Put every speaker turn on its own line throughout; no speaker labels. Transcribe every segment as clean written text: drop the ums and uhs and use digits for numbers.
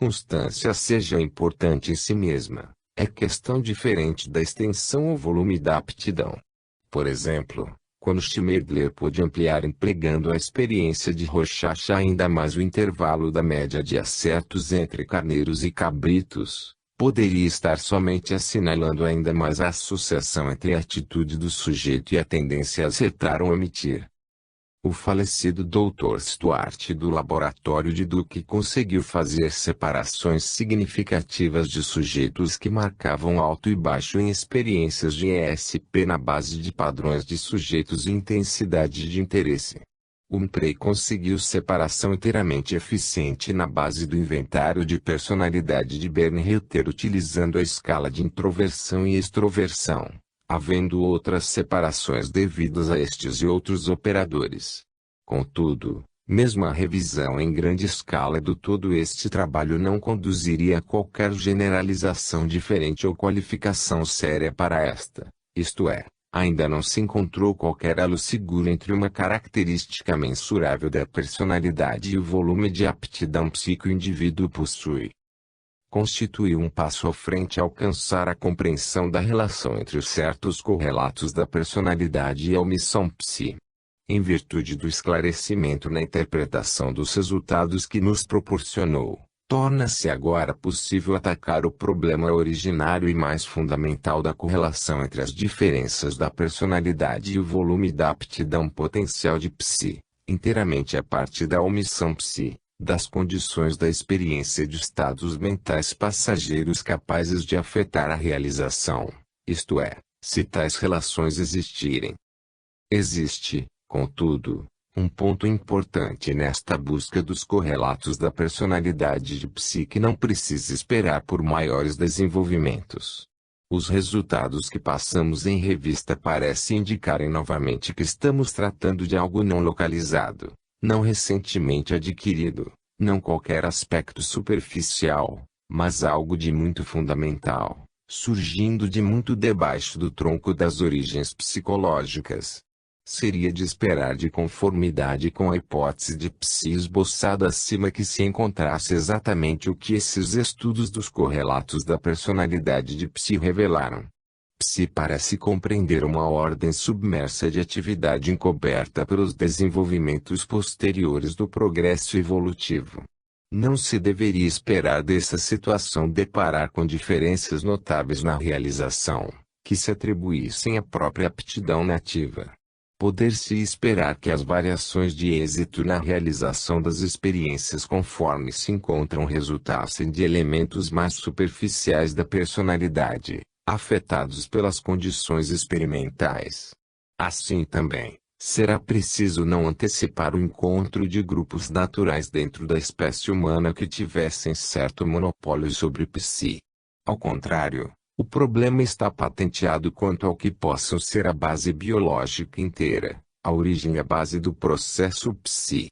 Constância seja importante em si mesma, é questão diferente da extensão ou volume da aptidão. Por exemplo, quando Schmidler pôde ampliar empregando a experiência de Rorschach ainda mais o intervalo da média de acertos entre carneiros e cabritos, poderia estar somente assinalando ainda mais a associação entre a atitude do sujeito e a tendência a acertar ou omitir. O falecido Dr. Stuart do laboratório de Duke conseguiu fazer separações significativas de sujeitos que marcavam alto e baixo em experiências de ESP na base de padrões de sujeitos e intensidade de interesse. Humphrey conseguiu separação inteiramente eficiente na base do inventário de personalidade de Bernreuther utilizando a escala de introversão e extroversão, havendo outras separações devidas a estes e outros operadores. Contudo, mesmo a revisão em grande escala do todo este trabalho não conduziria a qualquer generalização diferente ou qualificação séria para esta, isto é, ainda não se encontrou qualquer elo seguro entre uma característica mensurável da personalidade e o volume de aptidão psíquica que o indivíduo possui. Constituiu um passo à frente alcançar a compreensão da relação entre os certos correlatos da personalidade e a omissão psi. Em virtude do esclarecimento na interpretação dos resultados que nos proporcionou, torna-se agora possível atacar o problema originário e mais fundamental da correlação entre as diferenças da personalidade e o volume da aptidão potencial de psi, inteiramente a partir da omissão psi, das condições da experiência de estados mentais passageiros capazes de afetar a realização, isto é, se tais relações existirem. Existe, contudo, um ponto importante nesta busca dos correlatos da personalidade de psi que não precisa esperar por maiores desenvolvimentos. Os resultados que passamos em revista parecem indicarem novamente que estamos tratando de algo não localizado, não recentemente adquirido, não qualquer aspecto superficial, mas algo de muito fundamental, surgindo de muito debaixo do tronco das origens psicológicas. Seria de esperar de conformidade com a hipótese de psi esboçada acima que se encontrasse exatamente o que esses estudos dos correlatos da personalidade de psi revelaram. Psi parece compreender uma ordem submersa de atividade encoberta pelos desenvolvimentos posteriores do progresso evolutivo. Não se deveria esperar dessa situação deparar com diferenças notáveis na realização, que se atribuíssem à própria aptidão nativa. Poder-se esperar que as variações de êxito na realização das experiências conforme se encontram resultassem de elementos mais superficiais da personalidade, afetados pelas condições experimentais. Assim também, será preciso não antecipar o encontro de grupos naturais dentro da espécie humana que tivessem certo monopólio sobre psi. Ao contrário, o problema está patenteado quanto ao que possam ser a base biológica inteira, a origem e a base do processo psi.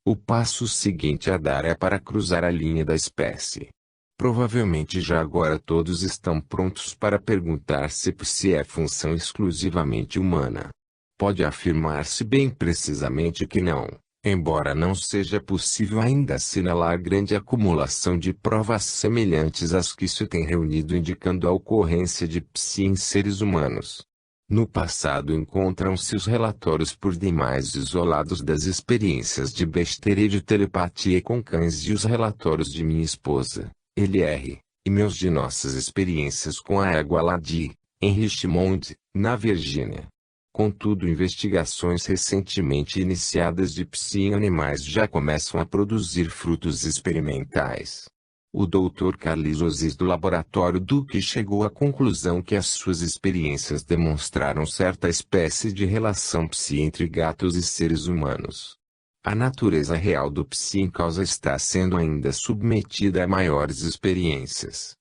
O passo seguinte a dar é para cruzar a linha da espécie. Provavelmente já agora todos estão prontos para perguntar se psi é função exclusivamente humana. Pode afirmar-se bem precisamente que não, embora não seja possível ainda assinalar grande acumulação de provas semelhantes às que se tem reunido indicando a ocorrência de psi em seres humanos. No passado encontram-se os relatórios por demais isolados das experiências de besteira e de telepatia com cães e os relatórios de minha esposa, LR, e meus de nossas experiências com a égua Ladi, em Richmond, na Virgínia. Contudo, investigações recentemente iniciadas de psi em animais já começam a produzir frutos experimentais. O Dr. Carlis Oziz do laboratório Duke chegou à conclusão que as suas experiências demonstraram certa espécie de relação psi entre gatos e seres humanos. A natureza real do psi em causa está sendo ainda submetida a maiores experiências.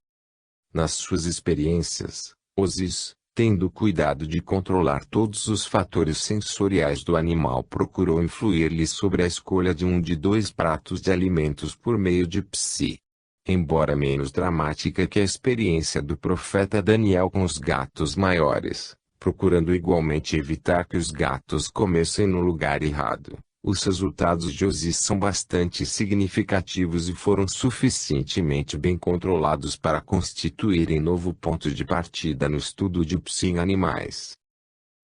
Nas suas experiências, Oziz, tendo cuidado de controlar todos os fatores sensoriais do animal, procurou influir-lhe sobre a escolha de um de 2 pratos de alimentos por meio de psi. Embora menos dramática que a experiência do profeta Daniel com os gatos maiores, procurando igualmente evitar que os gatos comessem no lugar errado, Os resultados de Ozzy são bastante significativos e foram suficientemente bem controlados para constituírem novo ponto de partida no estudo de psi em animais.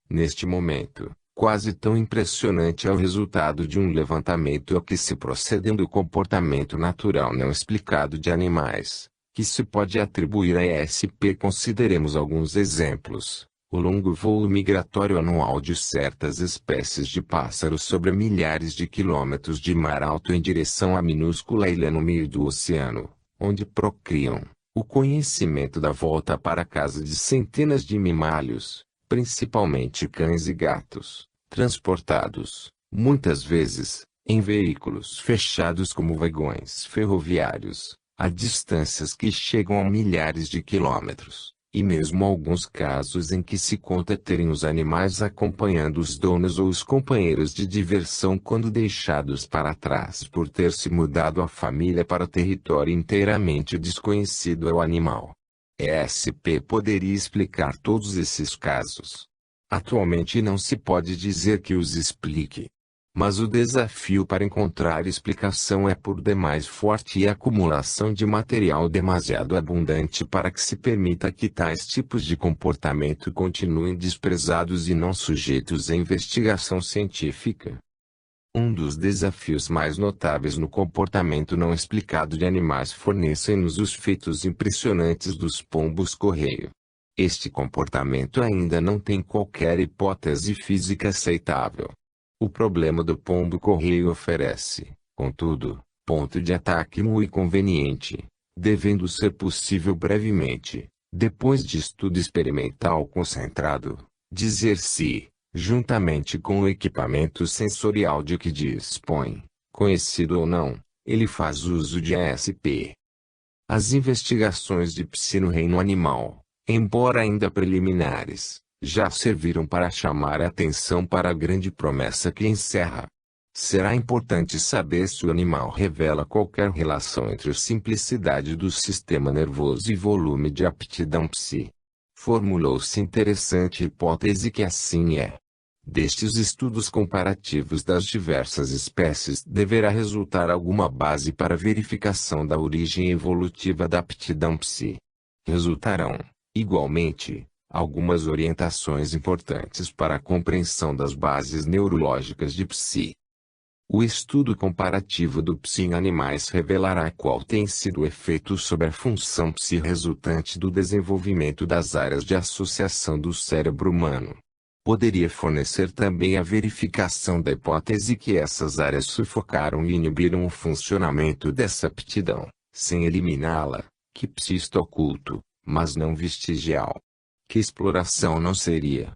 Neste momento, quase tão impressionante é o resultado de um levantamento a que se procedeu do comportamento natural não explicado de animais, que se pode atribuir a ESP. Consideremos alguns exemplos. O longo voo migratório anual de certas espécies de pássaros sobre milhares de quilômetros de mar alto em direção à minúscula ilha no meio do oceano, onde procriam. O conhecimento da volta para casa de centenas de mammalios, principalmente cães e gatos, transportados, muitas vezes, em veículos fechados como vagões ferroviários, a distâncias que chegam a milhares de quilômetros. E mesmo alguns casos em que se conta terem os animais acompanhando os donos ou os companheiros de diversão quando deixados para trás por ter se mudado a família para território inteiramente desconhecido ao animal. ESP poderia explicar todos esses casos. Atualmente não se pode dizer que os explique. Mas o desafio para encontrar explicação é por demais forte e a acumulação de material demasiado abundante para que se permita que tais tipos de comportamento continuem desprezados e não sujeitos à investigação científica. Um dos desafios mais notáveis no comportamento não explicado de animais fornecem-nos os feitos impressionantes dos pombos-correio. Este comportamento ainda não tem qualquer hipótese física aceitável. O problema do pombo-correio oferece, contudo, ponto de ataque muito conveniente, devendo ser possível brevemente, depois de estudo experimental concentrado, dizer se, juntamente com o equipamento sensorial de que dispõe, conhecido ou não, ele faz uso de ESP. As investigações de psi no reino animal, embora ainda preliminares, já serviram para chamar a atenção para a grande promessa que encerra. Será importante saber se o animal revela qualquer relação entre a simplicidade do sistema nervoso e volume de aptidão psi. Formulou-se interessante hipótese que assim é. Destes estudos comparativos das diversas espécies deverá resultar alguma base para verificação da origem evolutiva da aptidão psi. Resultarão, igualmente, algumas orientações importantes para a compreensão das bases neurológicas de psi. O estudo comparativo do psi em animais revelará qual tem sido o efeito sobre a função psi resultante do desenvolvimento das áreas de associação do cérebro humano. Poderia fornecer também a verificação da hipótese que essas áreas sufocaram e inibiram o funcionamento dessa aptidão, sem eliminá-la, que psi está oculto, mas não vestigial. Que exploração não seria?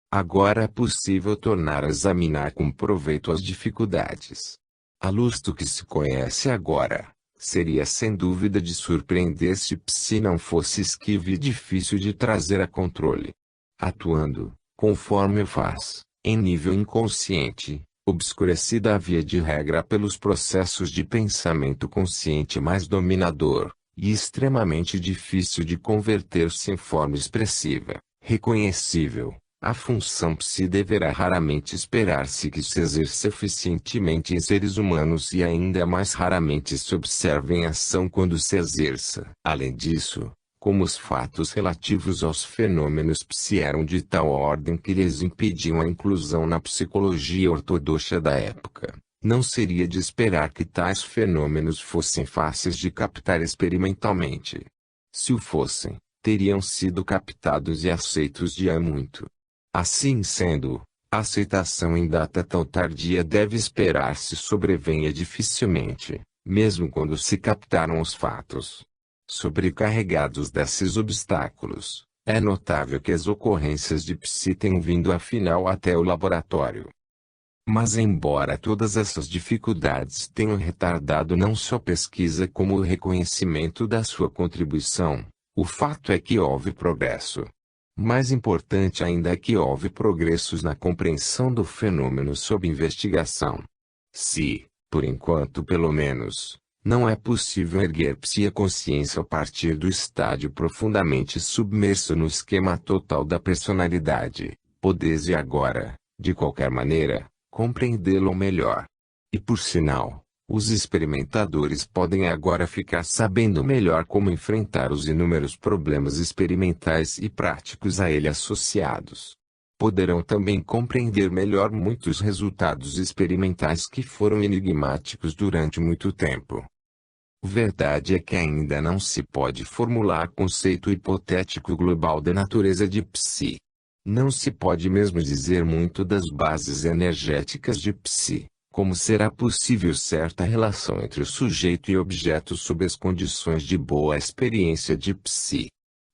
Agora é possível tornar a examinar com proveito as dificuldades. À luz do que se conhece agora, seria sem dúvida de surpreender se psi não fosse esquivo e difícil de trazer a controle. Atuando, conforme faz, em nível inconsciente, obscurecida a via de regra pelos processos de pensamento consciente mais dominador, e extremamente difícil de converter-se em forma expressiva, reconhecível, a função psi deverá raramente esperar-se que se exerça eficientemente em seres humanos e ainda mais raramente se observe em ação quando se exerça. Além disso, como os fatos relativos aos fenômenos psi eram de tal ordem que lhes impediam a inclusão na psicologia ortodoxa da época, não seria de esperar que tais fenômenos fossem fáceis de captar experimentalmente. Se o fossem, teriam sido captados e aceitos de há muito. Assim sendo, a aceitação em data tão tardia deve esperar-se sobrevenha dificilmente, mesmo quando se captaram os fatos. Sobrecarregados desses obstáculos, é notável que as ocorrências de psi tenham vindo afinal até o laboratório. Mas embora todas essas dificuldades tenham retardado não só a pesquisa como o reconhecimento da sua contribuição, o fato é que houve progresso. Mais importante ainda é que houve progressos na compreensão do fenômeno sob investigação. Se, por enquanto pelo menos, não é possível erguer psi a consciência a partir do estágio profundamente submerso no esquema total da personalidade, pode-se agora, de qualquer maneira, compreendê-lo melhor. E por sinal, os experimentadores podem agora ficar sabendo melhor como enfrentar os inúmeros problemas experimentais e práticos a ele associados. Poderão também compreender melhor muitos resultados experimentais que foram enigmáticos durante muito tempo. Verdade é que ainda não se pode formular conceito hipotético global da natureza de psi. Não se pode mesmo dizer muito das bases energéticas de psi, como será possível certa relação entre o sujeito e objeto sob as condições de boa experiência de psi.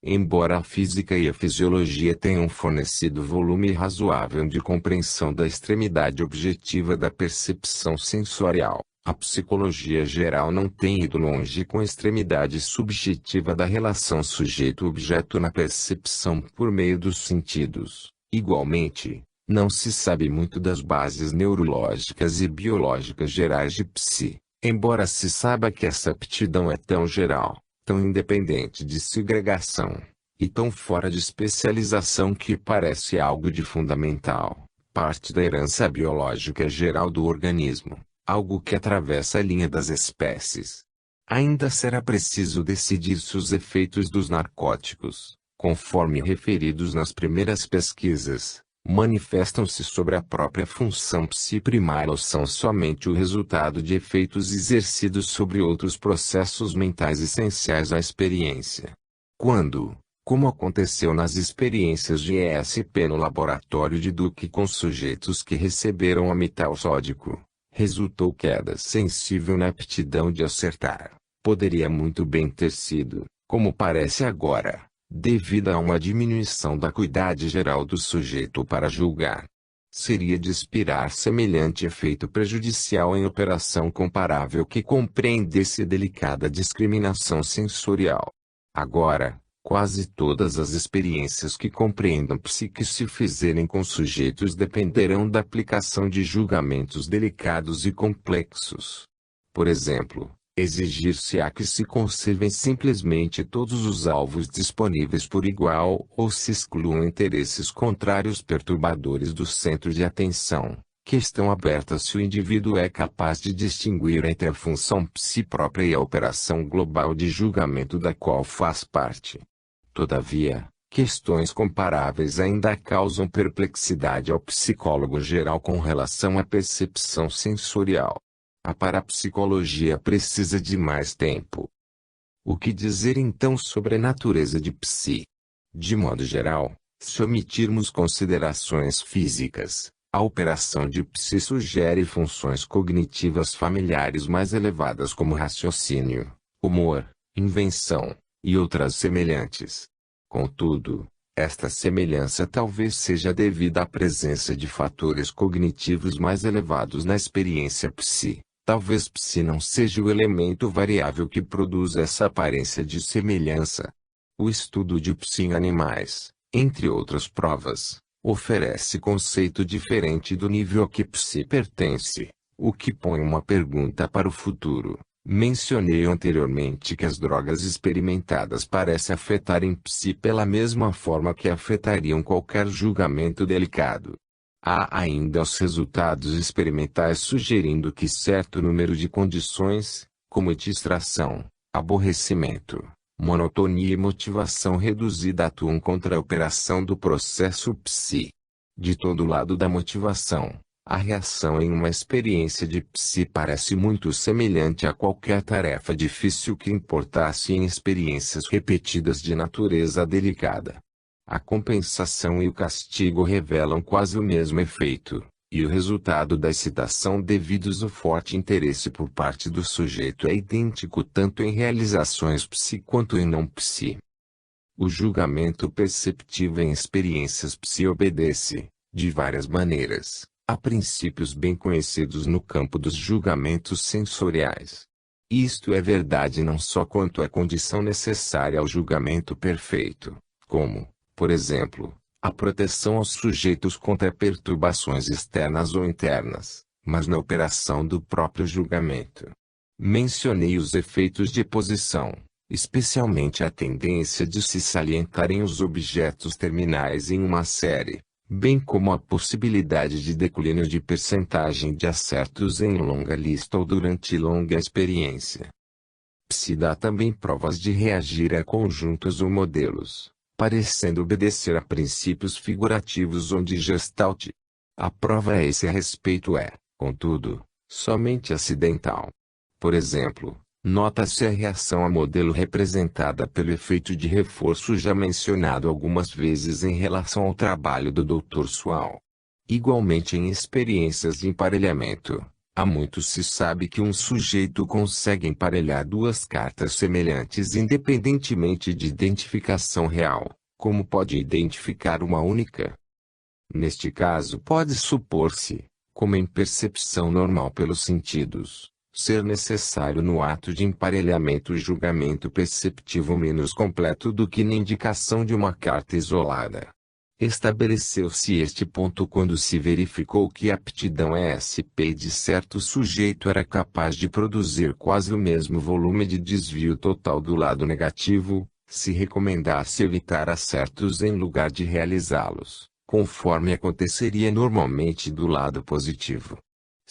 Embora a física e a fisiologia tenham fornecido volume razoável de compreensão da extremidade objetiva da percepção sensorial, a psicologia geral não tem ido longe com a extremidade subjetiva da relação sujeito-objeto na percepção por meio dos sentidos. Igualmente, não se sabe muito das bases neurológicas e biológicas gerais de psi, embora se saiba que essa aptidão é tão geral, tão independente de segregação, e tão fora de especialização que parece algo de fundamental, parte da herança biológica geral do organismo, algo que atravessa a linha das espécies. Ainda será preciso decidir se os efeitos dos narcóticos, conforme referidos nas primeiras pesquisas, manifestam-se sobre a própria função psi-primária ou são somente o resultado de efeitos exercidos sobre outros processos mentais essenciais à experiência. Quando, como aconteceu nas experiências de ESP no laboratório de Duke com sujeitos que receberam amital sódico, resultou queda sensível na aptidão de acertar, poderia muito bem ter sido, como parece agora, devido a uma diminuição da acuidade geral do sujeito para julgar. Seria de esperar semelhante efeito prejudicial em operação comparável que compreendesse delicada discriminação sensorial. Agora, quase todas as experiências que compreendam psique se fizerem com sujeitos dependerão da aplicação de julgamentos delicados e complexos. Por exemplo, exigir-se-á que se conservem simplesmente todos os alvos disponíveis por igual ou se excluam interesses contrários perturbadores do centro de atenção, questão aberta se o indivíduo é capaz de distinguir entre a função psi própria e a operação global de julgamento da qual faz parte. Todavia, questões comparáveis ainda causam perplexidade ao psicólogo geral com relação à percepção sensorial. A parapsicologia precisa de mais tempo. O que dizer então sobre a natureza de psi? De modo geral, se omitirmos considerações físicas, a operação de psi sugere funções cognitivas familiares mais elevadas como raciocínio, humor, invenção, e outras semelhantes. Contudo, esta semelhança talvez seja devida à presença de fatores cognitivos mais elevados na experiência psi. Talvez psi não seja o elemento variável que produz essa aparência de semelhança. O estudo de psi em animais, entre outras provas, oferece conceito diferente do nível a que psi pertence, o que põe uma pergunta para o futuro. Mencionei anteriormente que as drogas experimentadas parecem afetarem psi pela mesma forma que afetariam qualquer julgamento delicado. Há ainda os resultados experimentais sugerindo que certo número de condições, como distração, aborrecimento, monotonia e motivação reduzida atuam contra a operação do processo psi. De todo lado da motivação, a reação em uma experiência de psi parece muito semelhante a qualquer tarefa difícil que importasse em experiências repetidas de natureza delicada. A compensação e o castigo revelam quase o mesmo efeito, e o resultado da excitação devidos ao forte interesse por parte do sujeito é idêntico tanto em realizações psi quanto em não psi. O julgamento perceptivo em experiências psi obedece, de várias maneiras, a princípios bem conhecidos no campo dos julgamentos sensoriais. Isto é verdade não só quanto à condição necessária ao julgamento perfeito, como, por exemplo, a proteção aos sujeitos contra perturbações externas ou internas, mas na operação do próprio julgamento. Mencionei os efeitos de posição, especialmente a tendência de se salientarem os objetos terminais em uma série, bem como a possibilidade de declínio de percentagem de acertos em longa lista ou durante longa experiência. Psi dá também provas de reagir a conjuntos ou modelos, parecendo obedecer a princípios figurativos ou de Gestalt. A prova a esse respeito é, contudo, somente acidental. Por exemplo, nota-se a reação a modelo representada pelo efeito de reforço já mencionado algumas vezes em relação ao trabalho do Dr. Sewall. Igualmente em experiências de emparelhamento, há muito se sabe que um sujeito consegue emparelhar duas cartas semelhantes independentemente de identificação real, como pode identificar uma única. Neste caso pode supor-se, como em percepção normal pelos sentidos, ser necessário no ato de emparelhamento julgamento perceptivo menos completo do que na indicação de uma carta isolada. Estabeleceu-se este ponto quando se verificou que a aptidão ESP de certo sujeito era capaz de produzir quase o mesmo volume de desvio total do lado negativo, se recomendasse evitar acertos em lugar de realizá-los, conforme aconteceria normalmente do lado positivo.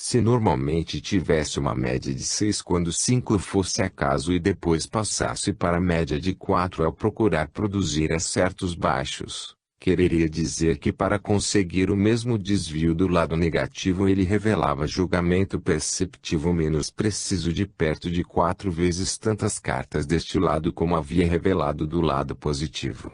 Se normalmente tivesse uma média de 6 quando 5 fosse acaso e depois passasse para a média de 4 ao procurar produzir acertos baixos, quereria dizer que para conseguir o mesmo desvio do lado negativo ele revelava julgamento perceptivo menos preciso de perto de 4 vezes tantas cartas deste lado como havia revelado do lado positivo.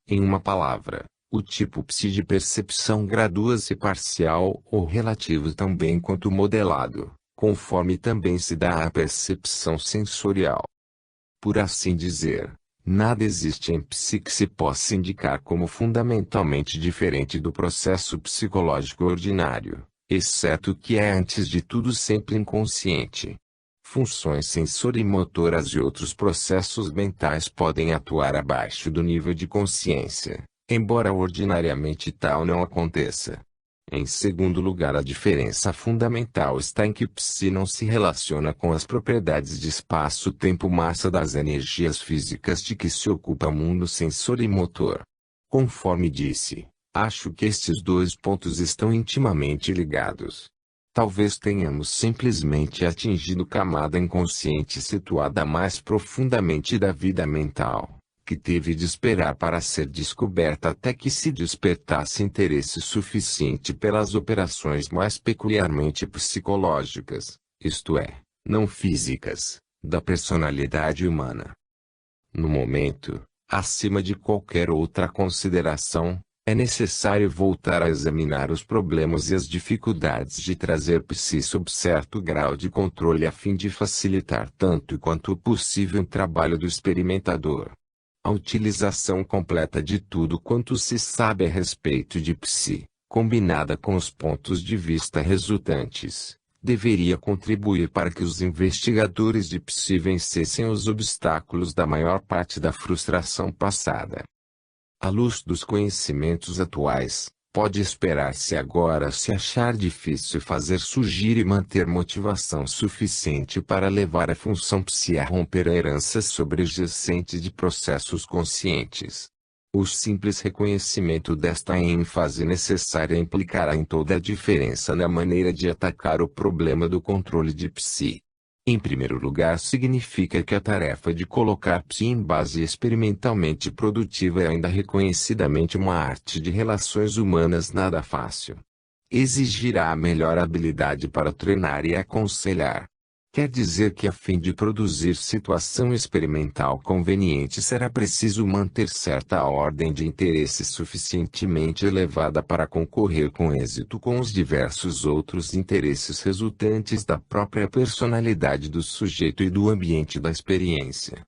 Em uma palavra, o tipo psi de percepção gradua-se parcial ou relativo tão bem quanto modelado, conforme também se dá à percepção sensorial. Por assim dizer, nada existe em psi que se possa indicar como fundamentalmente diferente do processo psicológico ordinário, exceto que é antes de tudo sempre inconsciente. Funções sensorimotoras e outros processos mentais podem atuar abaixo do nível de consciência, embora ordinariamente tal não aconteça. Em segundo lugar, a diferença fundamental está em que psi não se relaciona com as propriedades de espaço-tempo-massa das energias físicas de que se ocupa o mundo sensorimotor. Conforme disse, acho que estes dois pontos estão intimamente ligados. Talvez tenhamos simplesmente atingido camada inconsciente situada mais profundamente da vida mental, que teve de esperar para ser descoberta até que se despertasse interesse suficiente pelas operações mais peculiarmente psicológicas, isto é, não físicas, da personalidade humana. No momento, acima de qualquer outra consideração, é necessário voltar a examinar os problemas e as dificuldades de trazer psi sob certo grau de controle a fim de facilitar tanto quanto possível o trabalho do experimentador. A utilização completa de tudo quanto se sabe a respeito de psi, combinada com os pontos de vista resultantes, deveria contribuir para que os investigadores de psi vencessem os obstáculos da maior parte da frustração passada. À luz dos conhecimentos atuais, pode esperar-se agora se achar difícil fazer surgir e manter motivação suficiente para levar a função psi a romper a herança sobrejacente de processos conscientes. O simples reconhecimento desta ênfase necessária implicará em toda a diferença na maneira de atacar o problema do controle de psi. Em primeiro lugar, significa que a tarefa de colocar psi em base experimentalmente produtiva é ainda reconhecidamente uma arte de relações humanas nada fácil. Exigirá a melhor habilidade para treinar e aconselhar. Quer dizer que a fim de produzir situação experimental conveniente será preciso manter certa ordem de interesse suficientemente elevada para concorrer com êxito com os diversos outros interesses resultantes da própria personalidade do sujeito e do ambiente da experiência.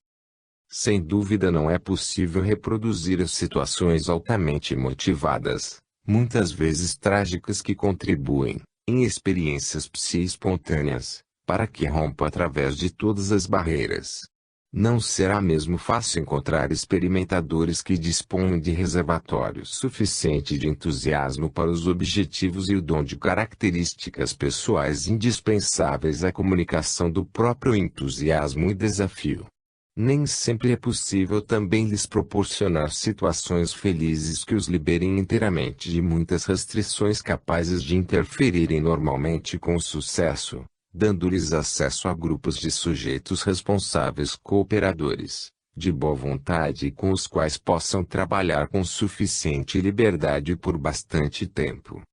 Sem dúvida não é possível reproduzir as situações altamente motivadas, muitas vezes trágicas que contribuem, em experiências psi-espontâneas, para que rompa através de todas as barreiras. Não será mesmo fácil encontrar experimentadores que disponham de reservatório suficiente de entusiasmo para os objetivos e o dom de características pessoais indispensáveis à comunicação do próprio entusiasmo e desafio. Nem sempre é possível também lhes proporcionar situações felizes que os liberem inteiramente de muitas restrições capazes de interferirem normalmente com o sucesso, dando-lhes acesso a grupos de sujeitos responsáveis cooperadores, de boa vontade e com os quais possam trabalhar com suficiente liberdade por bastante tempo.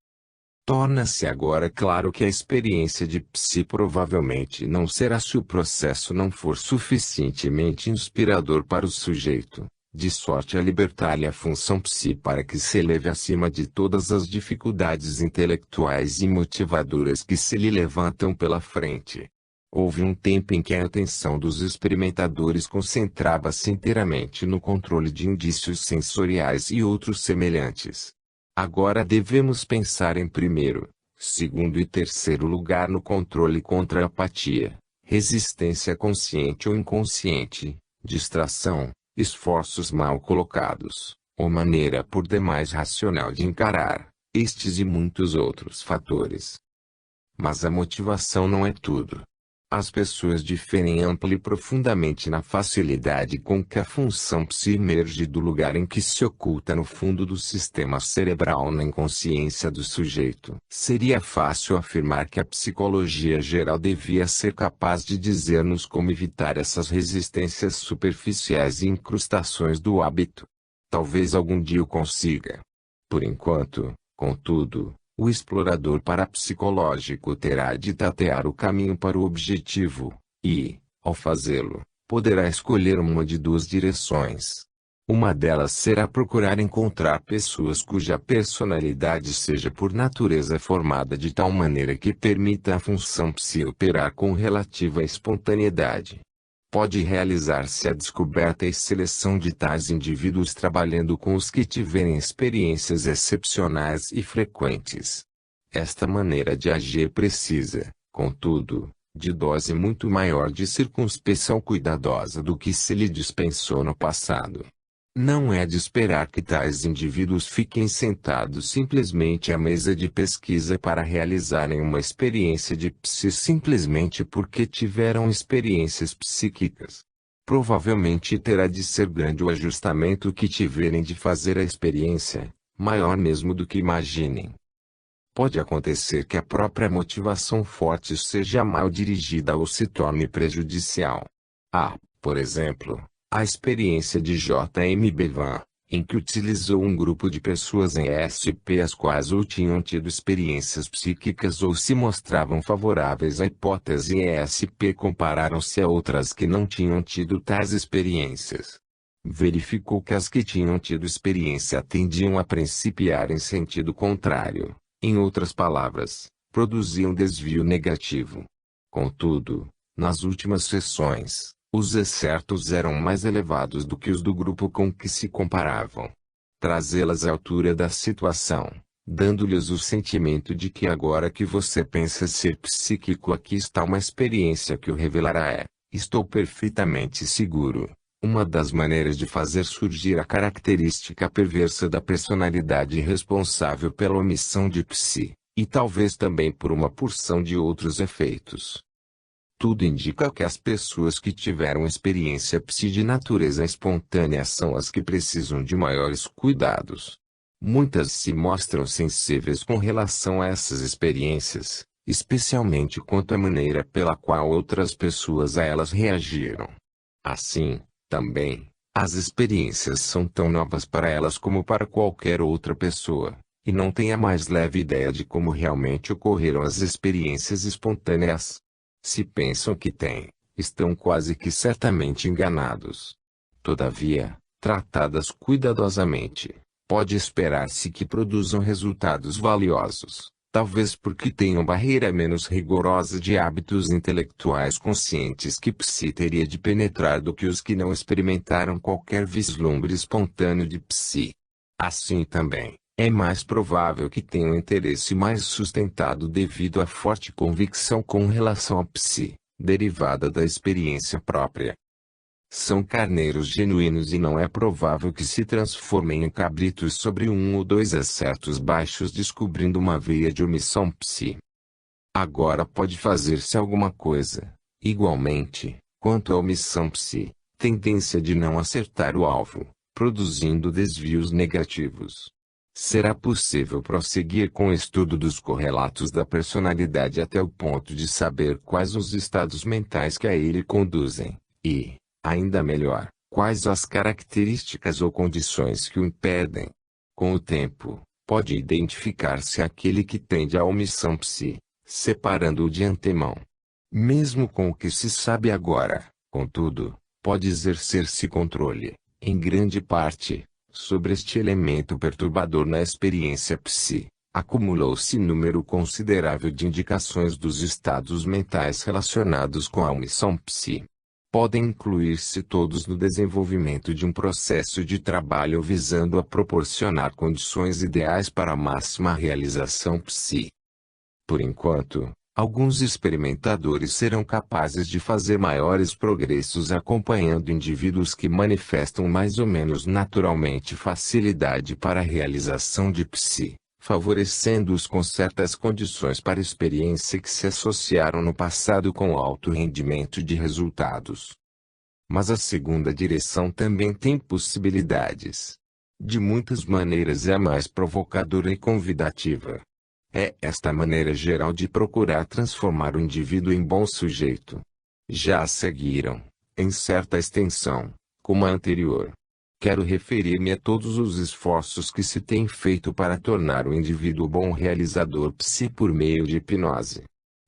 Torna-se agora claro que a experiência de psi provavelmente não será se o processo não for suficientemente inspirador para o sujeito, de sorte a libertar-lhe a função psi para que se eleve acima de todas as dificuldades intelectuais e motivadoras que se lhe levantam pela frente. Houve um tempo em que a atenção dos experimentadores concentrava-se inteiramente no controle de indícios sensoriais e outros semelhantes. Agora devemos pensar em primeiro, segundo e terceiro lugar no controle contra a apatia, resistência consciente ou inconsciente, distração, esforços mal colocados, ou maneira por demais racional de encarar estes e muitos outros fatores. Mas a motivação não é tudo. As pessoas diferem ampla e profundamente na facilidade com que a função psi emerge do lugar em que se oculta no fundo do sistema cerebral na inconsciência do sujeito. Seria fácil afirmar que a psicologia geral devia ser capaz de dizer-nos como evitar essas resistências superficiais e incrustações do hábito. Talvez algum dia o consiga. Por enquanto, contudo, o explorador parapsicológico terá de tatear o caminho para o objetivo, e, ao fazê-lo, poderá escolher uma de duas direções. Uma delas será procurar encontrar pessoas cuja personalidade seja por natureza formada de tal maneira que permita a função psi operar com relativa espontaneidade. Pode realizar-se a descoberta e seleção de tais indivíduos trabalhando com os que tiverem experiências excepcionais e frequentes. Esta maneira de agir precisa, contudo, de dose muito maior de circunspeção cuidadosa do que se lhe dispensou no passado. Não é de esperar que tais indivíduos fiquem sentados simplesmente à mesa de pesquisa para realizarem uma experiência de psi simplesmente porque tiveram experiências psíquicas. Provavelmente terá de ser grande o ajustamento que tiverem de fazer a experiência, maior mesmo do que imaginem. Pode acontecer que a própria motivação forte seja mal dirigida ou se torne prejudicial. Por exemplo, a experiência de J. M. Bevan, em que utilizou um grupo de pessoas em ESP as quais ou tinham tido experiências psíquicas ou se mostravam favoráveis à hipótese ESP compararam-se a outras que não tinham tido tais experiências. Verificou que as que tinham tido experiência tendiam a principiar em sentido contrário, em outras palavras, produziam desvio negativo. Contudo, nas últimas sessões, os excertos eram mais elevados do que os do grupo com que se comparavam. Trazê-las à altura da situação, dando-lhes o sentimento de que agora que você pensa ser psíquico aqui está uma experiência que o revelará estou perfeitamente seguro, uma das maneiras de fazer surgir a característica perversa da personalidade responsável pela omissão de psi, e talvez também por uma porção de outros efeitos. Tudo indica que as pessoas que tiveram experiência psi de natureza espontânea são as que precisam de maiores cuidados. Muitas se mostram sensíveis com relação a essas experiências, especialmente quanto à maneira pela qual outras pessoas a elas reagiram. Assim, também, as experiências são tão novas para elas como para qualquer outra pessoa, e não têm a mais leve ideia de como realmente ocorreram as experiências espontâneas. Se pensam que têm, estão quase que certamente enganados. Todavia, tratadas cuidadosamente, pode esperar-se que produzam resultados valiosos, talvez porque tenham barreira menos rigorosa de hábitos intelectuais conscientes que psi teria de penetrar do que os que não experimentaram qualquer vislumbre espontâneo de psi. Assim também, é mais provável que tenham interesse mais sustentado devido à forte convicção com relação à psi, derivada da experiência própria. São carneiros genuínos e não é provável que se transformem em cabritos sobre um ou dois excertos baixos descobrindo uma veia de omissão psi. Agora pode fazer-se alguma coisa, igualmente, quanto à omissão psi, tendência de não acertar o alvo, produzindo desvios negativos. Será possível prosseguir com o estudo dos correlatos da personalidade até o ponto de saber quais os estados mentais que a ele conduzem, e, ainda melhor, quais as características ou condições que o impedem. Com o tempo, pode identificar-se aquele que tende à omissão psi, separando-o de antemão. Mesmo com o que se sabe agora, contudo, pode exercer-se controle, em grande parte, sobre este elemento perturbador na experiência psi. Acumulou-se número considerável de indicações dos estados mentais relacionados com a omissão psi. Podem incluir-se todos no desenvolvimento de um processo de trabalho visando a proporcionar condições ideais para a máxima realização psi. Por enquanto, alguns experimentadores serão capazes de fazer maiores progressos acompanhando indivíduos que manifestam mais ou menos naturalmente facilidade para a realização de psi, favorecendo-os com certas condições para a experiência que se associaram no passado com alto rendimento de resultados. Mas a segunda direção também tem possibilidades. De muitas maneiras é a mais provocadora e convidativa. É esta maneira geral de procurar transformar o indivíduo em bom sujeito. Já a seguiram, em certa extensão, como a anterior. Quero referir-me a todos os esforços que se têm feito para tornar o indivíduo bom realizador psi por meio de hipnose.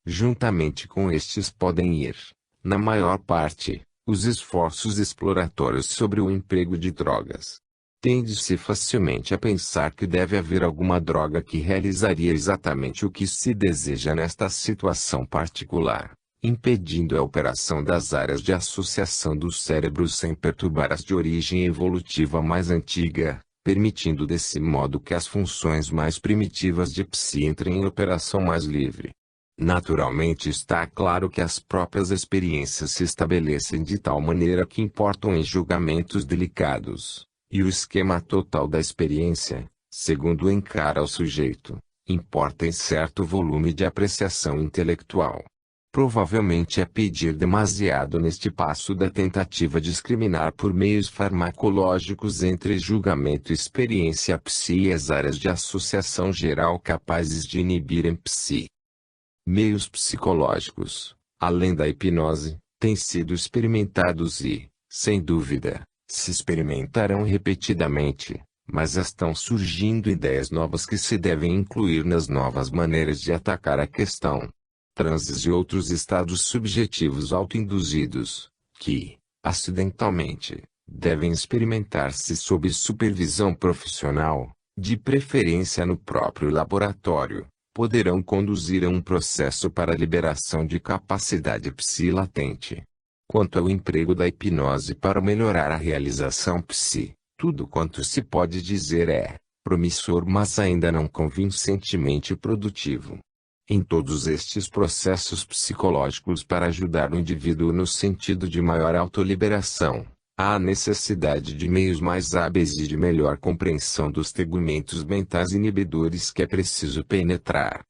Juntamente com estes podem ir, na maior parte, os esforços exploratórios sobre o emprego de drogas. Tende-se facilmente a pensar que deve haver alguma droga que realizaria exatamente o que se deseja nesta situação particular, impedindo a operação das áreas de associação do cérebro sem perturbar as de origem evolutiva mais antiga, permitindo desse modo que as funções mais primitivas de psi entrem em operação mais livre. Naturalmente está claro que as próprias experiências se estabelecem de tal maneira que importam em julgamentos delicados. E o esquema total da experiência, segundo encara o sujeito, importa em certo volume de apreciação intelectual. Provavelmente é pedir demasiado neste passo da tentativa de discriminar por meios farmacológicos entre julgamento e experiência psi e as áreas de associação geral capazes de inibirem psi. Meios psicológicos, além da hipnose, têm sido experimentados e, sem dúvida, se experimentarão repetidamente, mas estão surgindo ideias novas que se devem incluir nas novas maneiras de atacar a questão. Transes e outros estados subjetivos autoinduzidos, que, acidentalmente, devem experimentar-se sob supervisão profissional, de preferência no próprio laboratório, poderão conduzir a um processo para a liberação de capacidade psi latente. Quanto ao emprego da hipnose para melhorar a realização psi, tudo quanto se pode dizer é promissor, mas ainda não convincentemente produtivo. Em todos estes processos psicológicos para ajudar o indivíduo no sentido de maior autoliberação, há necessidade de meios mais hábeis e de melhor compreensão dos tegumentos mentais inibidores que é preciso penetrar.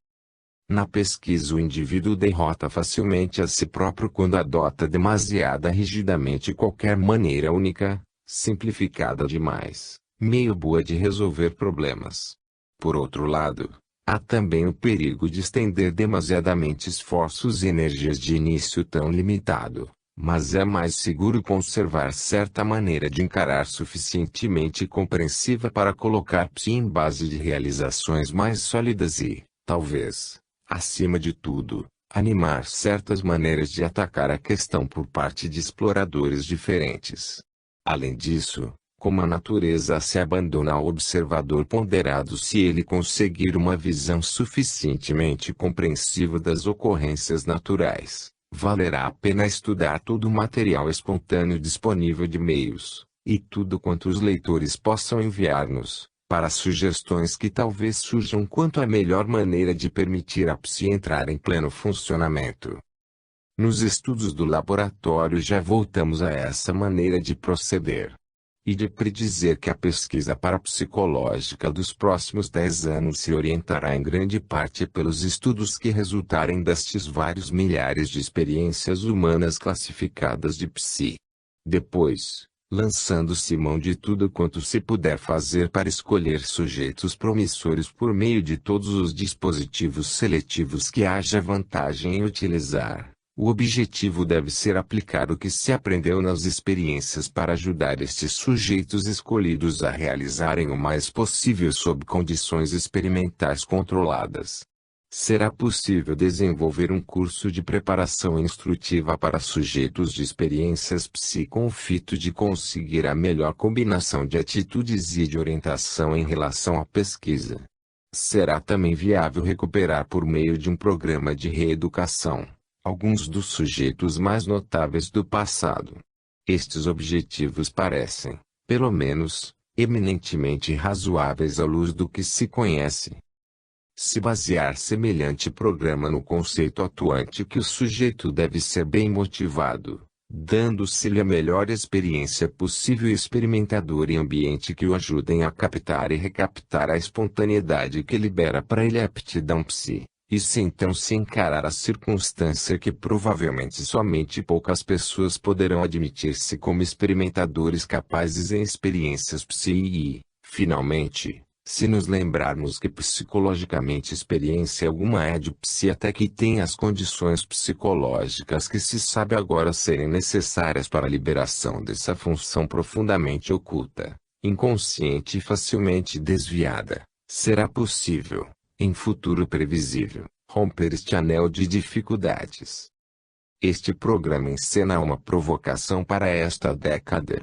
Na pesquisa o indivíduo derrota facilmente a si próprio quando adota demasiada rigidamente qualquer maneira única, simplificada demais, meio boa de resolver problemas. Por outro lado, há também o perigo de estender demasiadamente esforços e energias de início tão limitado, mas é mais seguro conservar certa maneira de encarar suficientemente compreensiva para colocar psi em base de realizações mais sólidas e, talvez, acima de tudo, animar certas maneiras de atacar a questão por parte de exploradores diferentes. Além disso, como a natureza se abandona ao observador ponderado se ele conseguir uma visão suficientemente compreensiva das ocorrências naturais, valerá a pena estudar todo o material espontâneo disponível de meios, e tudo quanto os leitores possam enviar-nos, para sugestões que talvez surjam quanto à melhor maneira de permitir a psi entrar em pleno funcionamento. Nos estudos do laboratório já voltamos a essa maneira de proceder. E de predizer que a pesquisa parapsicológica dos próximos 10 anos se orientará em grande parte pelos estudos que resultarem destes vários milhares de experiências humanas classificadas de psi. Depois, lançando-se mão de tudo quanto se puder fazer para escolher sujeitos promissores por meio de todos os dispositivos seletivos que haja vantagem em utilizar. O objetivo deve ser aplicar o que se aprendeu nas experiências para ajudar estes sujeitos escolhidos a realizarem o mais possível sob condições experimentais controladas. Será possível desenvolver um curso de preparação instrutiva para sujeitos de experiências psi com o fito de conseguir a melhor combinação de atitudes e de orientação em relação à pesquisa. Será também viável recuperar por meio de um programa de reeducação alguns dos sujeitos mais notáveis do passado. Estes objetivos parecem, pelo menos, eminentemente razoáveis à luz do que se conhece. Se basear semelhante programa no conceito atuante que o sujeito deve ser bem motivado, dando-se-lhe a melhor experiência possível e experimentador em ambiente que o ajudem a captar e recaptar a espontaneidade que libera para ele a aptidão psi. E se então se encarar a circunstância que provavelmente somente poucas pessoas poderão admitir-se como experimentadores capazes em experiências psi e, finalmente, se nos lembrarmos que psicologicamente experiência alguma é de psi até que tenha as condições psicológicas que se sabe agora serem necessárias para a liberação dessa função profundamente oculta, inconsciente e facilmente desviada, será possível, em futuro previsível, romper este anel de dificuldades. Este programa encena uma provocação para esta década.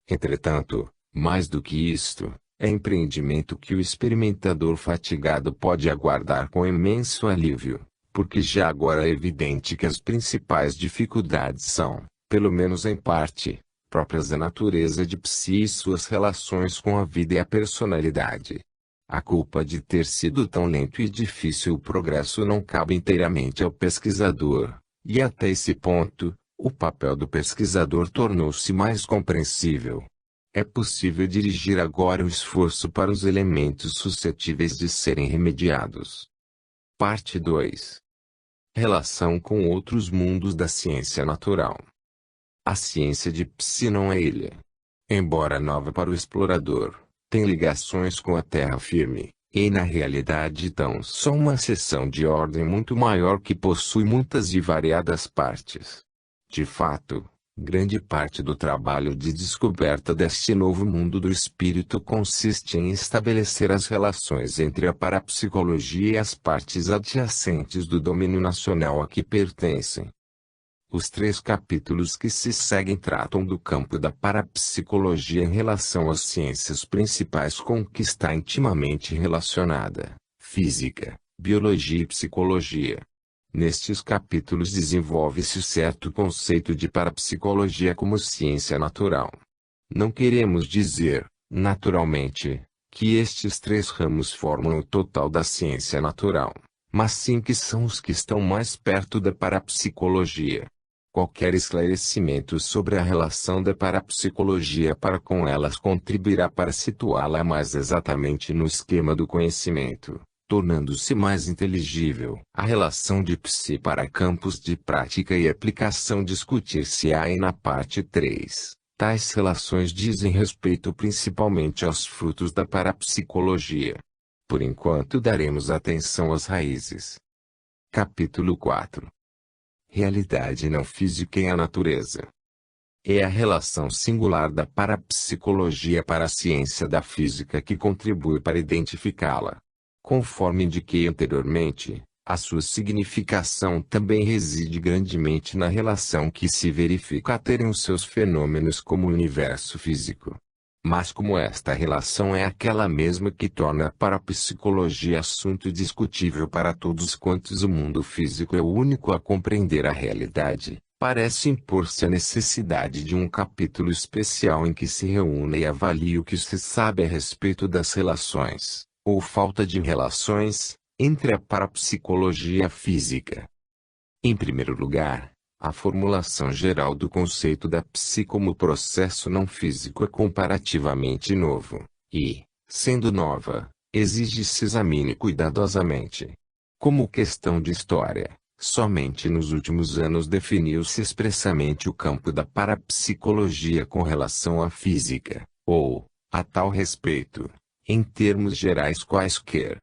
Entretanto, mais do que isto, é empreendimento que o experimentador fatigado pode aguardar com imenso alívio, porque já agora é evidente que as principais dificuldades são, pelo menos em parte, próprias da natureza de psi e suas relações com a vida e a personalidade. A culpa de ter sido tão lento e difícil o progresso não cabe inteiramente ao pesquisador, e até esse ponto, o papel do pesquisador tornou-se mais compreensível. É possível dirigir agora o esforço para os elementos suscetíveis de serem remediados. Parte 2. Relação com outros mundos da ciência natural. A ciência de psi não é ilha. Embora nova para o explorador, tem ligações com a terra firme, e na realidade tão só uma seção de ordem muito maior que possui muitas e variadas partes. De fato, grande parte do trabalho de descoberta deste novo mundo do espírito consiste em estabelecer as relações entre a parapsicologia e as partes adjacentes do domínio nacional a que pertencem. Os 3 capítulos que se seguem tratam do campo da parapsicologia em relação às ciências principais com que está intimamente relacionada: física, biologia e psicologia. Nestes capítulos desenvolve-se o certo conceito de parapsicologia como ciência natural. Não queremos dizer, naturalmente, que estes 3 ramos formam o total da ciência natural, mas sim que são os que estão mais perto da parapsicologia. Qualquer esclarecimento sobre a relação da parapsicologia para com elas contribuirá para situá-la mais exatamente no esquema do conhecimento, tornando-se mais inteligível. A relação de psi para campos de prática e aplicação discutir-se-á na parte 3. Tais relações dizem respeito principalmente aos frutos da parapsicologia. Por enquanto daremos atenção às raízes. Capítulo 4. Realidade não física e a natureza. É a relação singular da parapsicologia para a ciência da física que contribui para identificá-la. Conforme indiquei anteriormente, a sua significação também reside grandemente na relação que se verifica a terem os seus fenômenos como o universo físico. Mas como esta relação é aquela mesma que torna a parapsicologia assunto discutível para todos quantos o mundo físico é o único a compreender a realidade, parece impor-se a necessidade de um capítulo especial em que se reúna e avalie o que se sabe a respeito das relações, ou falta de relações, entre a parapsicologia e a física. Em primeiro lugar, a formulação geral do conceito da psi como processo não físico é comparativamente novo, e, sendo nova, exige se examine cuidadosamente. Como questão de história, Somente nos últimos anos definiu-se expressamente o campo da parapsicologia com relação à física, ou, a tal respeito, em termos gerais quaisquer.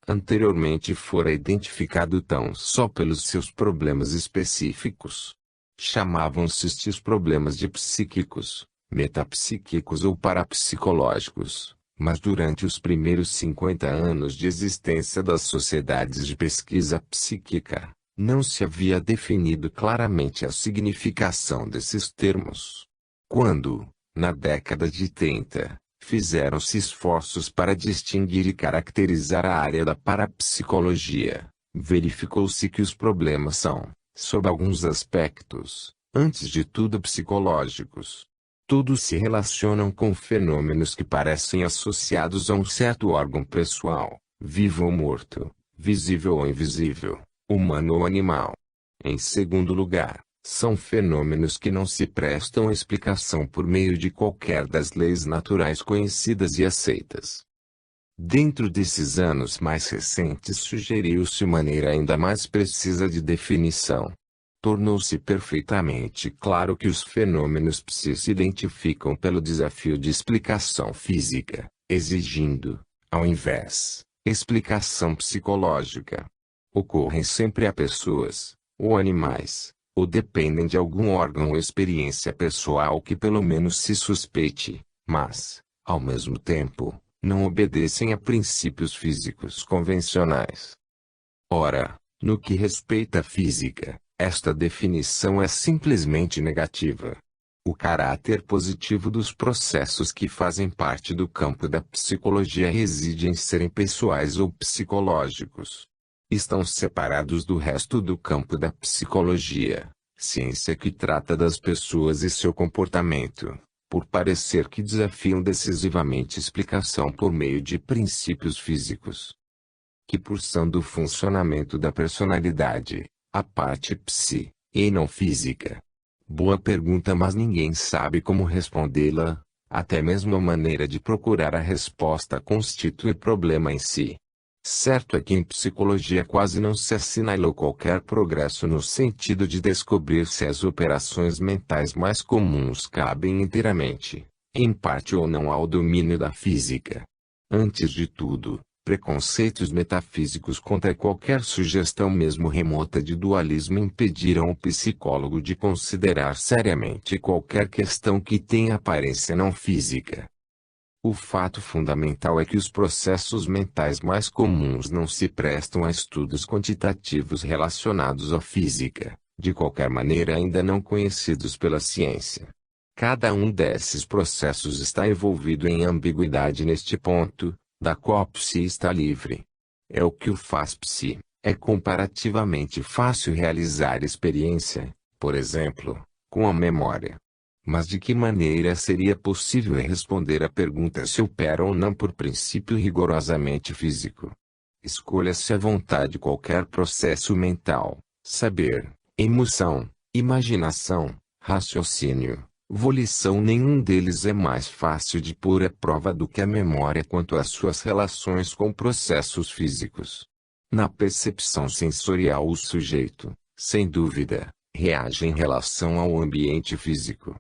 Anteriormente fora identificado tão só pelos seus problemas específicos. Chamavam-se estes problemas de psíquicos, metapsíquicos ou parapsicológicos, mas durante os primeiros 50 anos de existência das sociedades de pesquisa psíquica, não se havia definido claramente a significação desses termos. Quando, na década de 30, fizeram-se esforços para distinguir e caracterizar a área da parapsicologia, verificou-se que os problemas são, sob alguns aspectos, antes de tudo psicológicos. Todos se relacionam com fenômenos que parecem associados a um certo órgão pessoal, vivo ou morto, visível ou invisível, humano ou animal. Em segundo lugar, são fenômenos que não se prestam a explicação por meio de qualquer das leis naturais conhecidas e aceitas. Dentro desses anos mais recentes sugeriu-se maneira ainda mais precisa de definição. Tornou-se perfeitamente claro que os fenômenos psi se identificam pelo desafio de explicação física, exigindo, ao invés, explicação psicológica. Ocorrem sempre a pessoas, ou animais, ou dependem de algum órgão ou experiência pessoal que pelo menos se suspeite, mas, ao mesmo tempo, não obedecem a princípios físicos convencionais. Ora, no que respeita à física, esta definição é simplesmente negativa. O caráter positivo dos processos que fazem parte do campo da psicologia reside em serem pessoais ou psicológicos. Estão separados do resto do campo da psicologia, ciência que trata das pessoas e seu comportamento, por parecer que desafiam decisivamente explicação por meio de princípios físicos. Que porção do funcionamento da personalidade, a parte psi, e não física? Boa pergunta, mas ninguém sabe como respondê-la, até mesmo a maneira de procurar a resposta constitui problema em si. Certo é que em psicologia quase não se assinalou qualquer progresso no sentido de descobrir se as operações mentais mais comuns cabem inteiramente, em parte ou não, ao domínio da física. Antes de tudo, preconceitos metafísicos contra qualquer sugestão mesmo remota de dualismo impediram o psicólogo de considerar seriamente qualquer questão que tenha aparência não física. O fato fundamental é que os processos mentais mais comuns não se prestam a estudos quantitativos relacionados à física, de qualquer maneira ainda não conhecidos pela ciência. Cada um desses processos está envolvido em ambiguidade neste ponto, da qual psi está livre. É o que o faz psi. É comparativamente fácil realizar experiência, por exemplo, com a memória. Mas de que maneira seria possível responder à pergunta se opera ou não por princípio rigorosamente físico? Escolha-se à vontade qualquer processo mental, saber, emoção, imaginação, raciocínio, volição. Nenhum deles é mais fácil de pôr à prova do que a memória quanto às suas relações com processos físicos. Na percepção sensorial, o sujeito, sem dúvida, reage em relação ao ambiente físico.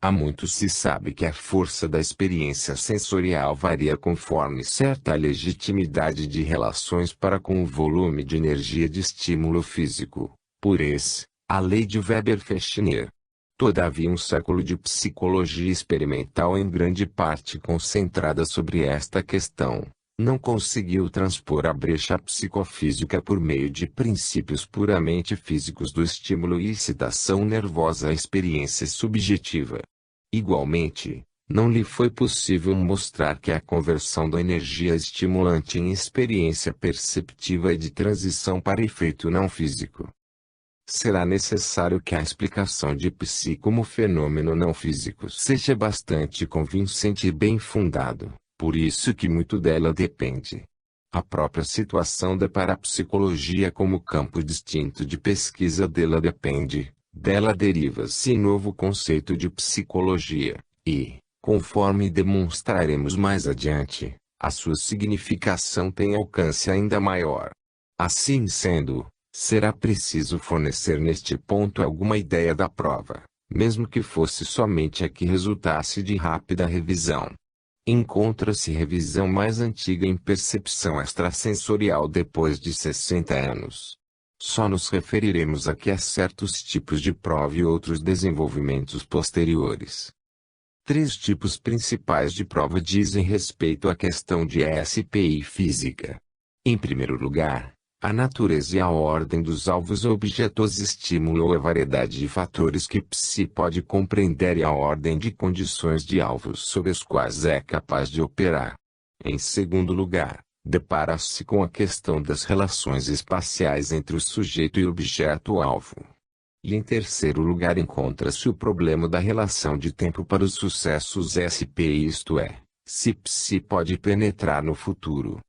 Há muito se sabe que a força da experiência sensorial varia conforme certa legitimidade de relações para com o volume de energia de estímulo físico, por esse, a lei de Weber-Fechner. Todavia, um século de psicologia experimental em grande parte concentrada sobre esta questão, não conseguiu transpor a brecha psicofísica por meio de princípios puramente físicos do estímulo e excitação nervosa à experiência subjetiva. Igualmente, não lhe foi possível mostrar que a conversão da energia estimulante em experiência perceptiva é de transição para efeito não físico. Será necessário que a explicação de psi como fenômeno não físico seja bastante convincente e bem fundado, por isso que muito dela depende. A própria situação da parapsicologia como campo distinto de pesquisa dela depende. Dela deriva-se novo conceito de psicologia, e, conforme demonstraremos mais adiante, a sua significação tem alcance ainda maior. Assim sendo, Será preciso fornecer neste ponto alguma ideia da prova, mesmo que fosse somente a que resultasse de rápida revisão. Encontra-se revisão mais antiga em percepção extrasensorial depois de 60 anos. Só nos referiremos aqui a certos tipos de prova e outros desenvolvimentos posteriores. 3 tipos principais de prova dizem respeito à questão de ESP e física. Em primeiro lugar, a natureza e a ordem dos alvos ou objetos estimulam a variedade de fatores que psi pode compreender e a ordem de condições de alvos sobre os quais é capaz de operar. Em segundo lugar, depara-se com a questão das relações espaciais entre o sujeito e o objeto-alvo. E em terceiro lugar encontra-se o problema da relação de tempo para os sucessos SP, isto é, se psi pode penetrar no futuro.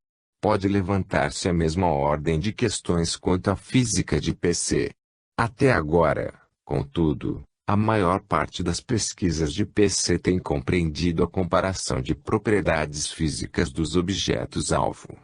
Pode levantar-se a mesma ordem de questões quanto à física de PC. Até agora, contudo, a maior parte das pesquisas de PC tem compreendido a comparação de propriedades físicas dos objetos-alvo.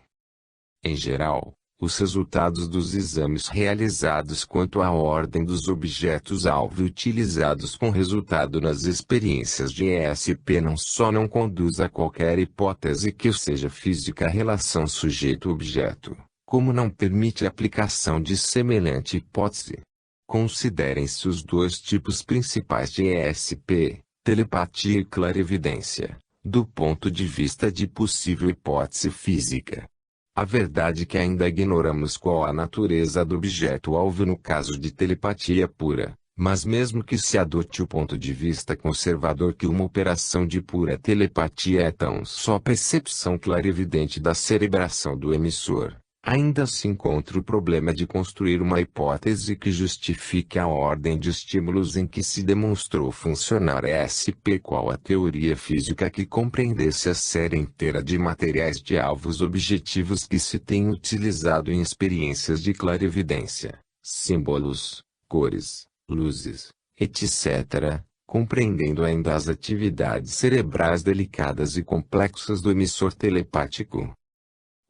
Em geral, os resultados dos exames realizados quanto à ordem dos objetos-alvo utilizados com resultado nas experiências de ESP não só não conduz a qualquer hipótese que seja física a relação sujeito-objeto, como não permite a aplicação de semelhante hipótese. Considerem-se os 2 tipos principais de ESP, telepatia e clarividência, do ponto de vista de possível hipótese física. A verdade é que ainda ignoramos qual a natureza do objeto-alvo no caso de telepatia pura, mas mesmo que se adote o ponto de vista conservador que uma operação de pura telepatia é tão só percepção clarividente da cerebração do emissor, ainda se encontra o problema de construir uma hipótese que justifique a ordem de estímulos em que se demonstrou funcionar ESP. Qual a teoria física que compreendesse a série inteira de materiais de alvos objetivos que se tem utilizado em experiências de clarividência, símbolos, cores, luzes, etc., compreendendo ainda as atividades cerebrais delicadas e complexas do emissor telepático.